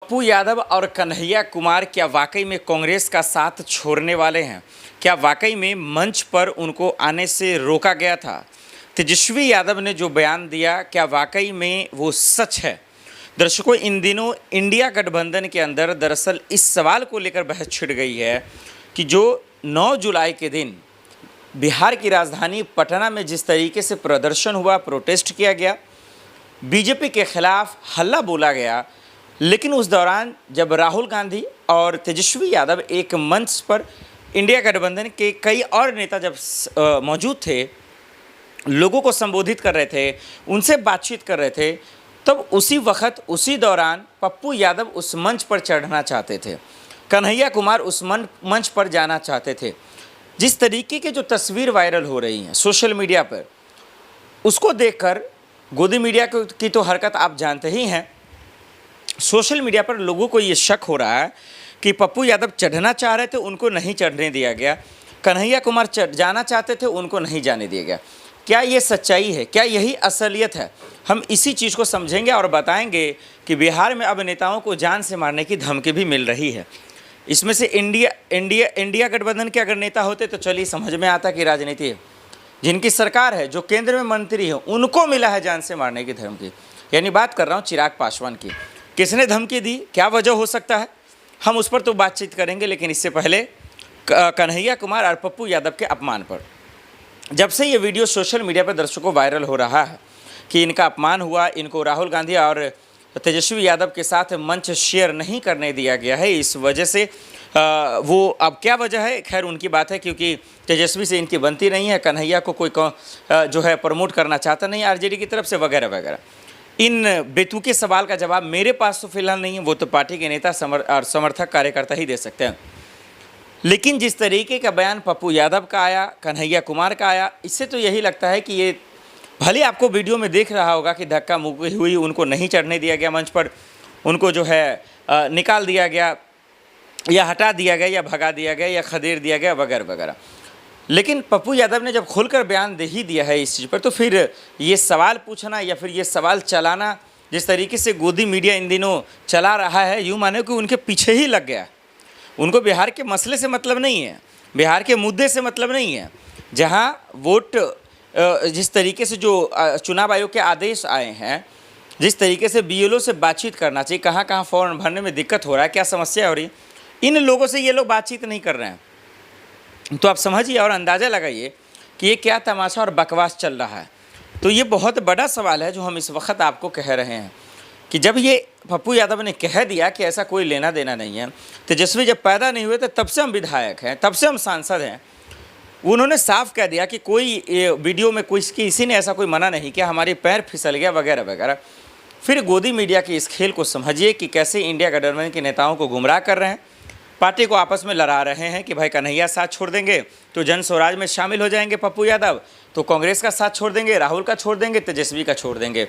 पप्पू यादव और कन्हैया कुमार क्या वाकई में कांग्रेस का साथ छोड़ने वाले हैं? क्या वाकई में मंच पर उनको आने से रोका गया था? तेजस्वी यादव ने जो बयान दिया, क्या वाकई में वो सच है? दर्शकों, इन दिनों इंडिया गठबंधन के अंदर दरअसल इस सवाल को लेकर बहस छिड़ गई है कि जो 9 जुलाई के दिन बिहार की राजधानी पटना में जिस तरीके से प्रदर्शन हुआ, प्रोटेस्ट किया गया, बीजेपी के खिलाफ हल्ला बोला गया, लेकिन उस दौरान जब राहुल गांधी और तेजस्वी यादव एक मंच पर इंडिया गठबंधन के कई और नेता जब मौजूद थे, लोगों को संबोधित कर रहे थे, उनसे बातचीत कर रहे थे, तब उसी वक्त उसी दौरान पप्पू यादव उस मंच पर चढ़ना चाहते थे, कन्हैया कुमार उस मंच पर जाना चाहते थे। जिस तरीके की जो तस्वीर वायरल हो रही हैं सोशल मीडिया पर, उसको देखकर गोदी मीडिया की तो हरकत आप जानते ही हैं। सोशल मीडिया पर लोगों को ये शक हो रहा है कि पप्पू यादव चढ़ना चाह रहे थे, उनको नहीं चढ़ने दिया गया, कन्हैया कुमार जाना चाहते थे, उनको नहीं जाने दिया गया। क्या ये सच्चाई है? क्या यही असलियत है? हम इसी चीज़ को समझेंगे और बताएंगे कि बिहार में अब नेताओं को जान से मारने की धमकी भी मिल रही है। इसमें से इंडिया गठबंधन के अगर नेता होते तो चलिए समझ में आता कि राजनीति है। जिनकी सरकार है, जो केंद्र में मंत्री है, उनको मिला है जान से मारने की धमकी। यानी बात कर रहा हूँ चिराग पासवान की। किसने धमकी दी, क्या वजह हो सकता है, हम उस पर तो बातचीत करेंगे, लेकिन इससे पहले कन्हैया कुमार और पप्पू यादव के अपमान पर, जब से ये वीडियो सोशल मीडिया पर दर्शकों वायरल हो रहा है कि इनका अपमान हुआ, इनको राहुल गांधी और तेजस्वी यादव के साथ मंच शेयर नहीं करने दिया गया है, इस वजह से वो अब क्या वजह है, खैर उनकी बात है, क्योंकि तेजस्वी से इनकी बनती नहीं है, कन्हैया को कोई जो है प्रमोट करना चाहता नहीं आरजेडी की तरफ से, वगैरह वगैरह। इन बेतुके सवाल का जवाब मेरे पास तो फिलहाल नहीं है, वो तो पार्टी के नेता और समर्थक कार्यकर्ता ही दे सकते हैं। लेकिन जिस तरीके का बयान पप्पू यादव का आया, कन्हैया कुमार का आया, इससे तो यही लगता है कि ये भले आपको वीडियो में देख रहा होगा कि धक्का मुक्की हुई, उनको नहीं चढ़ने दिया गया मंच पर, उनको जो है निकाल दिया गया या हटा दिया गया या भगा दिया गया या खदेड़ दिया गया वगैरह वगैरह। लेकिन पप्पू यादव ने जब खुलकर बयान दे ही दिया है इस चीज़ पर, तो फिर ये सवाल पूछना या फिर ये सवाल चलाना, जिस तरीके से गोदी मीडिया इन दिनों चला रहा है, यूँ माने कि उनके पीछे ही लग गया। उनको बिहार के मसले से मतलब नहीं है, बिहार के मुद्दे से मतलब नहीं है। जहाँ वोट जिस तरीके से जो चुनाव आयोग के आदेश आए हैं, जिस तरीके से बीएलओ से बातचीत करना चाहिए, कहाँ कहाँ फॉर्म भरने में दिक्कत हो रहा है, क्या समस्या हो रही है, इन लोगों से ये लोग बातचीत नहीं कर रहे हैं। तो आप समझिए और अंदाज़ा लगाइए कि ये क्या तमाशा और बकवास चल रहा है। तो ये बहुत बड़ा सवाल है जो हम इस वक्त आपको कह रहे हैं कि जब ये पप्पू यादव ने कह दिया कि ऐसा कोई लेना देना नहीं है, तेजस्वी जब पैदा नहीं हुए थे तब से हम विधायक हैं, तब से हम सांसद हैं, उन्होंने साफ कह दिया कि कोई वीडियो में किसी ने ऐसा कोई मना नहीं किया, हमारे पैर फिसल गया वगैरह वगैरह। फिर गोदी मीडिया के इस खेल को समझिए कि कैसे इंडिया गठबंधन के नेताओं को गुमराह कर रहे हैं, पार्टी को आपस में लड़ा रहे हैं कि भाई कन्हैया साथ छोड़ देंगे तो जन स्वराज में शामिल हो जाएंगे पप्पू यादव, तो कांग्रेस का साथ छोड़ देंगे, राहुल का छोड़ देंगे, तेजस्वी का छोड़ देंगे।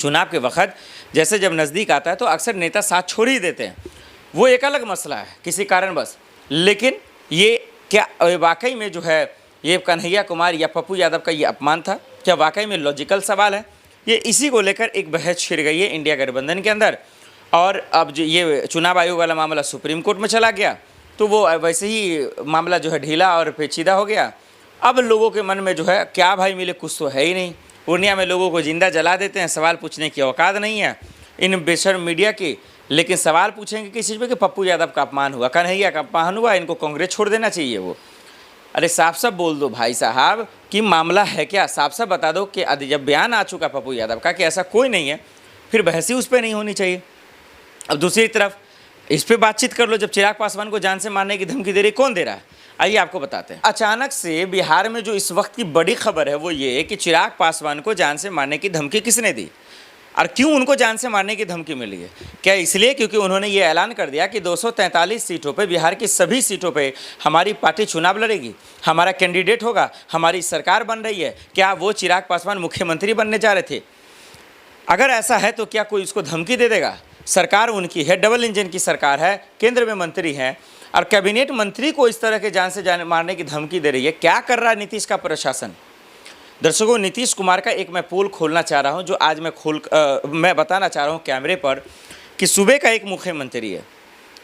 चुनाव के वक्त जैसे जब नज़दीक आता है तो अक्सर नेता साथ छोड़ ही देते हैं, वो एक अलग मसला है किसी कारणवश। लेकिन ये क्या वाकई में जो है ये कन्हैया कुमार या पप्पू यादव का ये अपमान था? क्या वाकई में लॉजिकल सवाल है? ये इसी को लेकर एक बहस छिड़ गई है इंडिया गठबंधन के अंदर। और अब जो ये चुनाव आयोग वाला मामला सुप्रीम कोर्ट में चला गया, तो वो वैसे ही मामला जो है ढीला और पेचीदा हो गया। अब लोगों के मन में जो है क्या भाई मिले, कुछ तो है ही नहीं। पूर्णिया में लोगों को जिंदा जला देते हैं, सवाल पूछने की औकात नहीं है इन बेशर्म मीडिया की। लेकिन सवाल पूछेंगे किस चीज़ पे कि पप्पू यादव का अपमान हुआ, कन्हैया का अपमान हुआ, इनको कांग्रेस छोड़ देना चाहिए। वो अरे साफ साफ बोल दो भाई साहब कि मामला है क्या, साफ साफ बता दो कि जब बयान आ चुका पप्पू यादव का कि ऐसा कोई नहीं है, फिर बहस ही उस पर नहीं होनी चाहिए। अब दूसरी तरफ इस पर बातचीत कर लो। जब चिराग पासवान को जान से मारने की धमकी दे रही, कौन दे रहा है, आइए आपको बताते हैं। अचानक से बिहार में जो इस वक्त की बड़ी खबर है वो ये कि चिराग पासवान को जान से मारने की धमकी किसने दी और क्यों उनको जान से मारने की धमकी मिली है? क्या इसलिए क्योंकि उन्होंने ये ऐलान कर दिया कि 243 सीटों पे, बिहार की सभी सीटों पे हमारी पार्टी चुनाव लड़ेगी, हमारा कैंडिडेट होगा, हमारी सरकार बन रही है। क्या वो चिराग पासवान मुख्यमंत्री बनने जा रहे थे? अगर ऐसा है तो क्या कोई उसको धमकी दे देगा? सरकार उनकी है, डबल इंजन की सरकार है, केंद्र में मंत्री हैं और कैबिनेट मंत्री को इस तरह के जान से मारने की धमकी दे रही है। क्या कर रहा है नीतीश का प्रशासन? दर्शकों, नीतीश कुमार का एक मैं पोल खोलना चाह रहा हूं, जो आज मैं बताना चाह रहा हूं कैमरे पर कि सूबे का एक मुख्यमंत्री है,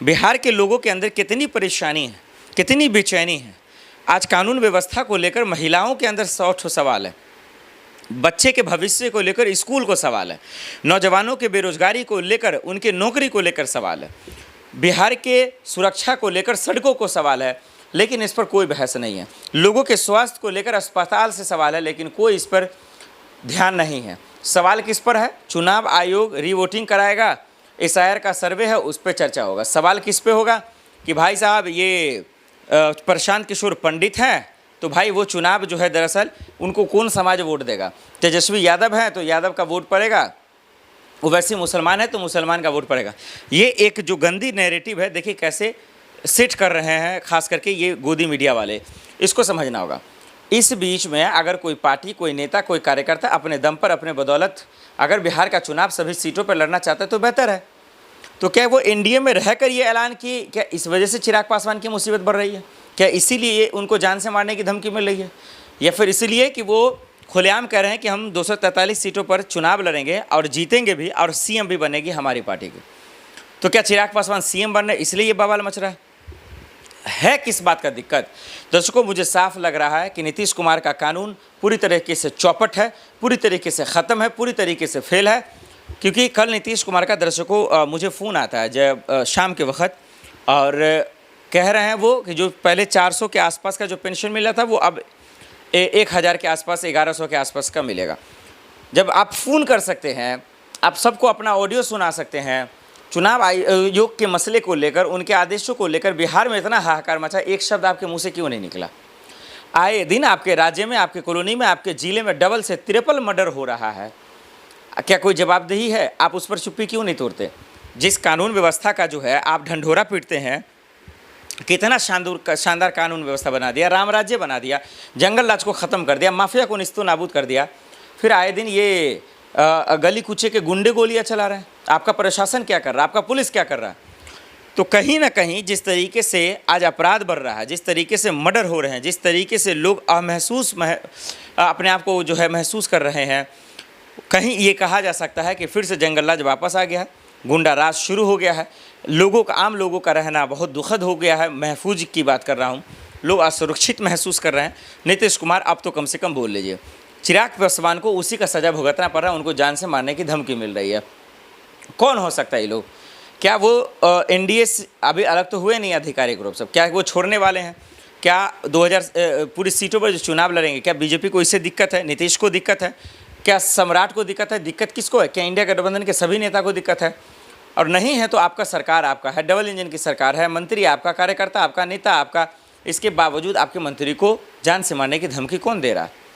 बिहार के लोगों के अंदर कितनी परेशानी है, कितनी बेचैनी है। आज कानून व्यवस्था को लेकर महिलाओं के अंदर 100 ठो सवाल है, बच्चे के भविष्य को लेकर स्कूल को सवाल है, नौजवानों के बेरोजगारी को लेकर, उनके नौकरी को लेकर सवाल है, बिहार के सुरक्षा को लेकर सड़कों को सवाल है, लेकिन इस पर कोई बहस नहीं है। लोगों के स्वास्थ्य को लेकर अस्पताल से सवाल है, लेकिन कोई इस पर ध्यान नहीं है। सवाल किस पर है? चुनाव आयोग रीवोटिंग कराएगा, SIR का सर्वे है, उस पर चर्चा होगा। सवाल किस पे होगा कि भाई साहब ये प्रशांत किशोर पंडित हैं, तो भाई वो चुनाव जो है दरअसल उनको कौन समाज वोट देगा? तेजस्वी यादव हैं तो यादव का वोट पड़ेगा, वो वैसे मुसलमान है तो मुसलमान का वोट पड़ेगा। ये एक जो गंदी नैरेटिव है, देखिए कैसे सेट कर रहे हैं, खास करके ये गोदी मीडिया वाले, इसको समझना होगा। इस बीच में अगर कोई पार्टी, कोई नेता, कोई कार्यकर्ता अपने दम पर, अपने बदौलत अगर बिहार का चुनाव सभी सीटों पर लड़ना चाहता है तो बेहतर है। तो क्या वो NDA में रहकर ये ऐलान किए, क्या इस वजह से चिराग पासवान की मुसीबत बढ़ रही है? क्या इसीलिए उनको जान से मारने की धमकी मिल रही है? या फिर इसीलिए कि वो खुलेआम कह रहे हैं कि हम 243 सीटों पर चुनाव लड़ेंगे और जीतेंगे भी और CM भी बनेगी हमारी पार्टी की? तो क्या चिराग पासवान CM बन रहे, इसलिए ये बवाल मच रहा है? किस बात का दिक्कत? दर्शकों, मुझे साफ लग रहा है कि नीतीश कुमार का कानून पूरी तरीके से चौपट है, पूरी तरीके से ख़त्म है, पूरी तरीके से फेल है। क्योंकि कल नीतीश कुमार का, दर्शकों, मुझे फ़ोन आता है जब शाम के वक्त, और कह रहे हैं वो कि जो पहले 400 के आसपास का जो पेंशन मिला था वो अब 1000 के आसपास, 1100 के आसपास का मिलेगा। जब आप फ़ोन कर सकते हैं, आप सबको अपना ऑडियो सुना सकते हैं, चुनाव आयोग के मसले को लेकर, उनके आदेशों को लेकर बिहार में इतना हाहाकार मचा, एक शब्द आपके मुंह से क्यों नहीं निकला? आए दिन आपके राज्य में, आपके कॉलोनी में, आपके ज़िले में डबल से ट्रिपल मर्डर हो रहा है। क्या कोई जवाबदेही है? आप उस पर चुप्पी क्यों नहीं तोड़ते? जिस कानून व्यवस्था का जो है आप ढंढोरा पीटते हैं, कितना शानदार कानून व्यवस्था बना दिया, राम राज्य बना दिया, जंगल राज को ख़त्म कर दिया, माफिया को निस्तो नाबूद कर दिया, फिर आए दिन ये गली कूचे के गुंडे गोलियां चला रहे हैं। आपका प्रशासन क्या कर रहा है? आपका पुलिस क्या कर रहा है? तो कहीं ना कहीं जिस तरीके से आज अपराध बढ़ रहा है, जिस तरीके से मर्डर हो रहे हैं, जिस तरीके से लोग अपने आप को जो है महसूस कर रहे हैं, कहीं ये कहा जा सकता है कि फिर से जंगल राज वापस आ गया है, गुंडा राज शुरू हो गया है, लोगों का, आम लोगों का रहना बहुत दुखद हो गया है। महफूज की बात कर रहा हूँ, लोग असुरक्षित महसूस कर रहे हैं। नीतीश कुमार, आप तो कम से कम बोल लीजिए। चिराग पासवान को उसी का सजा भुगतना पड़ रहा है, उनको जान से मारने की धमकी मिल रही है। कौन हो सकता है ये लोग? क्या वो NDA अभी अलग तो हुए नहीं आधिकारिक रूप से? क्या वो छोड़ने वाले हैं? क्या 2000 पूरी सीटों पर जो चुनाव लड़ेंगे, क्या BJP को इससे दिक्कत है? नीतीश को दिक्कत है? क्या सम्राट को दिक्कत है? दिक्कत किसको है? क्या इंडिया गठबंधन के सभी नेता को दिक्कत है? और नहीं है तो आपका सरकार आपका है, डबल इंजन की सरकार है, मंत्री आपका, कार्यकर्ता आपका, नेता आपका, इसके बावजूद आपके मंत्री को जान से मारने की धमकी कौन दे रहा है?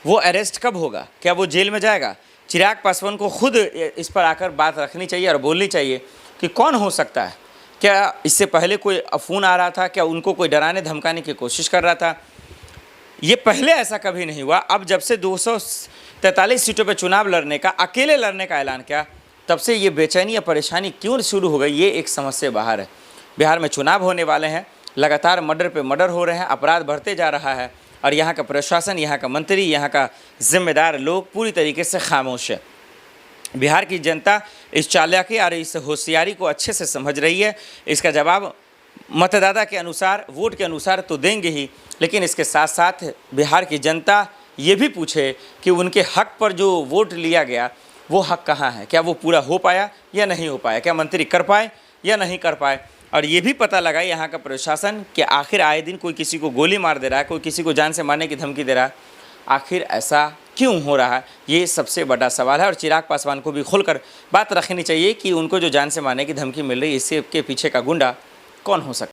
वो अरेस्ट कब होगा? क्या वो जेल में जाएगा? चिराग पासवान को खुद इस पर आकर बात रखनी चाहिए और बोलनी चाहिए कि कौन हो सकता है। क्या इससे पहले कोई फ़ोन आ रहा था? क्या उनको कोई डराने धमकाने की कोशिश कर रहा था? ये पहले ऐसा कभी नहीं हुआ। अब जब से 243 सीटों पर चुनाव लड़ने का, अकेले लड़ने का ऐलान किया, तब से ये बेचैनी या परेशानी क्यों शुरू हो गई, ये एक समझ से बाहर है। बिहार में चुनाव होने वाले हैं, लगातार मर्डर पे मर्डर हो रहे हैं, अपराध बढ़ते जा रहा है, और यहाँ का प्रशासन, यहाँ का मंत्री, यहाँ का जिम्मेदार लोग पूरी तरीके से खामोश है। बिहार की जनता इस चालाकी और इस होशियारी को अच्छे से समझ रही है। इसका जवाब मतदाता के अनुसार, वोट के अनुसार तो देंगे ही, लेकिन इसके साथ साथ बिहार की जनता ये भी पूछे कि उनके हक पर जो वोट लिया गया वो हक कहाँ है? क्या वो पूरा हो पाया या नहीं हो पाया? क्या मंत्री कर पाए या नहीं कर पाए? और ये भी पता लगा यहाँ का प्रशासन कि आखिर आए दिन कोई किसी को गोली मार दे रहा है, कोई किसी को जान से मारने की धमकी दे रहा है, आखिर ऐसा क्यों हो रहा है? ये सबसे बड़ा सवाल है। और चिराग पासवान को भी खुलकर बात रखनी चाहिए कि उनको जो जान से मारने की धमकी मिल रही है, इसके पीछे का गुंडा कौन हो सकता है।